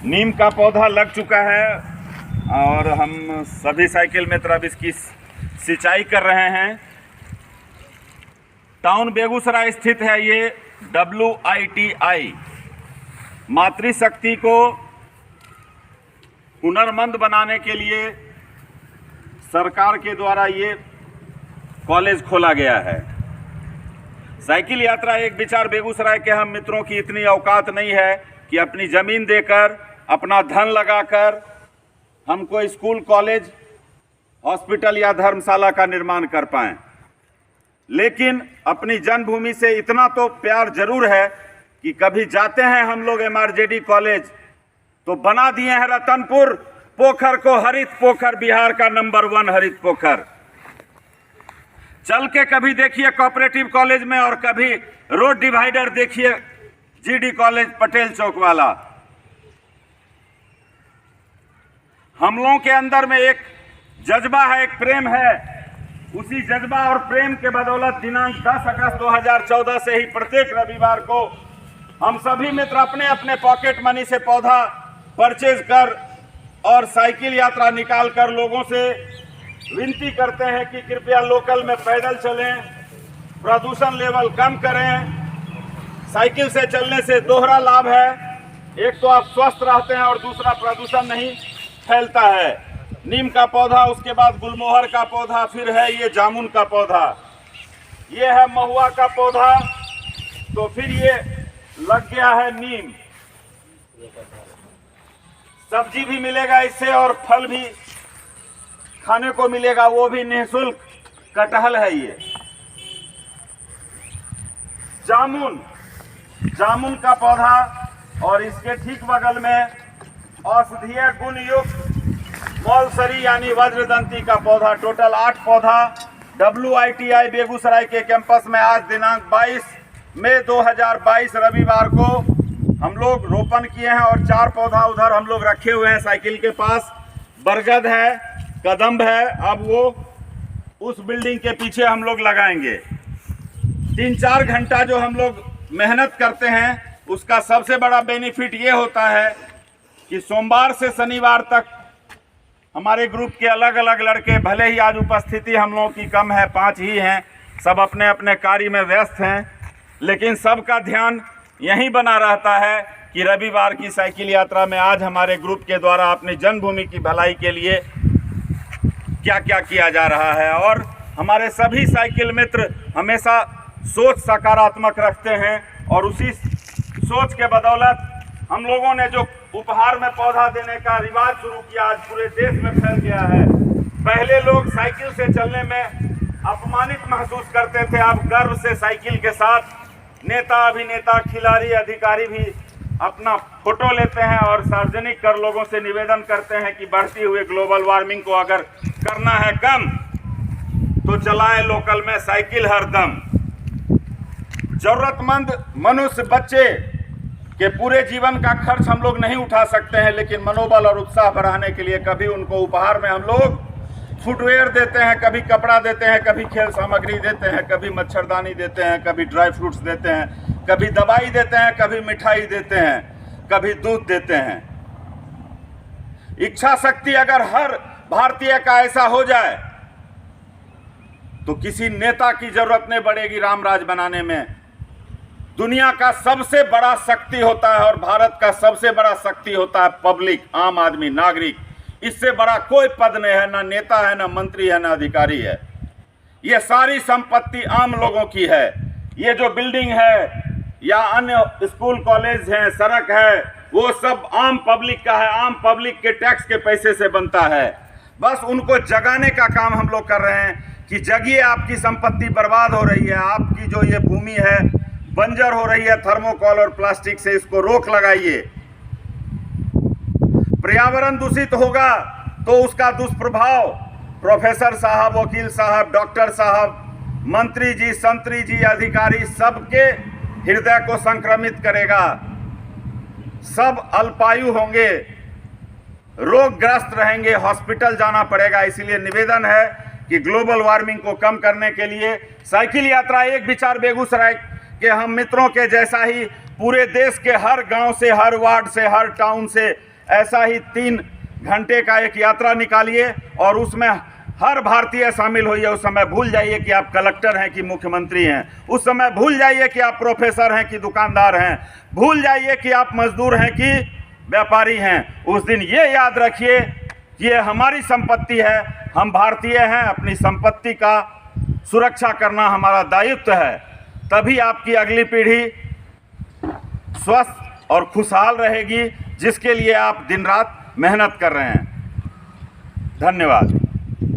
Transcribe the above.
नीम का पौधा लग चुका है और हम सभी साइकिल मित्र अब इसकी सिंचाई कर रहे हैं। टाउन बेगूसराय स्थित है ये WITI। मातृशक्ति को हुनरमंद बनाने के लिए सरकार के द्वारा ये कॉलेज खोला गया है। साइकिल यात्रा एक विचार बेगूसराय के हम मित्रों की इतनी औकात नहीं है कि अपनी ज़मीन देकर, अपना धन लगाकर हम कोई स्कूल, कॉलेज, हॉस्पिटल या धर्मशाला का निर्माण कर पाएं। लेकिन अपनी जन्मभूमि से इतना तो प्यार जरूर है कि कभी जाते हैं हम लोग MRJD कॉलेज तो बना दिए हैं रतनपुर पोखर को हरित पोखर, बिहार का नंबर 1 हरित पोखर। चल के कभी देखिए कोऑपरेटिव कॉलेज में और कभी रोड डिवाइडर देखिए GD कॉलेज पटेल चौक वाला। हम लोगों के अंदर में एक जज्बा है, एक प्रेम है। उसी जज्बा और प्रेम के बदौलत दिनांक 10 अगस्त 2014 से ही प्रत्येक रविवार को हम सभी मित्र अपने अपने पॉकेट मनी से पौधा परचेज कर और साइकिल यात्रा निकाल कर लोगों से विनती करते हैं कि कृपया लोकल में पैदल चलें, प्रदूषण लेवल कम करें। साइकिल से चलने से दोहरा लाभ है, एक तो आप स्वस्थ रहते हैं और दूसरा प्रदूषण नहीं फैलता है। नीम का पौधा, उसके बाद गुलमोहर का पौधा, फिर है ये जामुन का पौधा, ये है महुआ का पौधा, तो फिर ये लग गया है नीम। सब्जी भी मिलेगा इससे और फल भी खाने को मिलेगा, वो भी निःशुल्क। कटहल है ये। जामुन का पौधा और इसके ठीक बगल में औषधीय गुण युक्त मौलसरी यानी वज्रदंती का पौधा। टोटल 8 पौधा WITI बेगूसराय के कैंपस में आज दिनांक 22 मई 2022 रविवार को हम लोग रोपण किए हैं और 4 पौधा उधर हम लोग रखे हुए हैं साइकिल के पास। बरगद है, कदम्ब है, अब वो उस बिल्डिंग के पीछे हम लोग लगाएंगे। 3-4 घंटा जो हम लोग मेहनत करते हैं उसका सबसे बड़ा बेनिफिट ये होता है कि सोमवार से शनिवार तक हमारे ग्रुप के अलग अलग लड़के, भले ही आज उपस्थिति हम लोगों की कम है, 5 ही हैं, सब अपने अपने कार्य में व्यस्त हैं, लेकिन सबका ध्यान यहीं बना रहता है कि रविवार की साइकिल यात्रा में आज हमारे ग्रुप के द्वारा अपनी जन्मभूमि की भलाई के लिए क्या क्या किया जा रहा है। और हमारे सभी साइकिल मित्र हमेशा सोच सकारात्मक रखते हैं और उसी सोच के बदौलत हम लोगों ने जो उपहार में पौधा देने का रिवाज शुरू किया, आज पूरे देश में फैल गया है। पहले लोग साइकिल से चलने में अपमानित महसूस करते थे, अब गर्व से साइकिल के साथ नेता, अभिनेता, खिलाड़ी, अधिकारी भी अपना फोटो लेते हैं और सार्वजनिक कर लोगों से निवेदन करते हैं कि बढ़ती हुई ग्लोबल वार्मिंग को अगर करना है कम तो चलाएं लोकल में साइकिल हरदम। जरूरतमंद मनुष्य, बच्चे के पूरे जीवन का खर्च हम लोग नहीं उठा सकते हैं, लेकिन मनोबल और उत्साह बढ़ाने के लिए कभी उनको उपहार में हम लोग फुटवेयर देते हैं, कभी कपड़ा देते हैं, कभी खेल सामग्री देते हैं, कभी मच्छरदानी देते हैं, कभी ड्राई फ्रूट्स देते हैं, कभी दवाई देते हैं, कभी मिठाई देते हैं, कभी दूध देते हैं। इच्छा शक्ति अगर हर भारतीय का ऐसा हो जाए तो किसी नेता की जरूरत नहीं पड़ेगी रामराज बनाने में। दुनिया का सबसे बड़ा शक्ति होता है और भारत का सबसे बड़ा शक्ति होता है पब्लिक, आम आदमी, नागरिक। इससे बड़ा कोई पद नहीं है, ना नेता है, ना मंत्री है, ना अधिकारी है। ये सारी संपत्ति आम लोगों की है। ये जो बिल्डिंग है या अन्य स्कूल, कॉलेज हैं, सड़क है, वो सब आम पब्लिक का है, आम पब्लिक के टैक्स के पैसे से बनता है। बस उनको जगाने का काम हम लोग कर रहे हैं कि जगिए, आपकी संपत्ति बर्बाद हो रही है, आपकी जो ये भूमि है बंजर हो रही है थर्मोकोल और प्लास्टिक से, इसको रोक लगाइए। पर्यावरण दूषित होगा तो उसका दुष्प्रभाव प्रोफेसर साहब, वकील साहब, डॉक्टर साहब, मंत्री जी, संतरी जी, अधिकारी, सबके हृदय को संक्रमित करेगा। सब अल्पायु होंगे, रोगग्रस्त रहेंगे, हॉस्पिटल जाना पड़ेगा। इसलिए निवेदन है कि ग्लोबल वार्मिंग को कम करने के लिए साइकिल यात्रा एक विचार बेगूसराय के हम मित्रों के जैसा ही पूरे देश के हर गांव से, हर वार्ड से, हर टाउन से ऐसा ही 3 घंटे का एक यात्रा निकालिए और उसमें हर भारतीय शामिल होइए। उस समय भूल जाइए कि आप कलेक्टर हैं कि मुख्यमंत्री हैं, उस समय भूल जाइए कि आप प्रोफेसर हैं कि दुकानदार हैं, भूल जाइए कि आप मजदूर हैं कि व्यापारी हैं। उस दिन ये याद रखिए कि ये हमारी संपत्ति है, हम भारतीय हैं, अपनी संपत्ति का सुरक्षा करना हमारा दायित्व है। तभी आपकी अगली पीढ़ी स्वस्थ और खुशहाल रहेगी, जिसके लिए आप दिन रात मेहनत कर रहे हैं। धन्यवाद।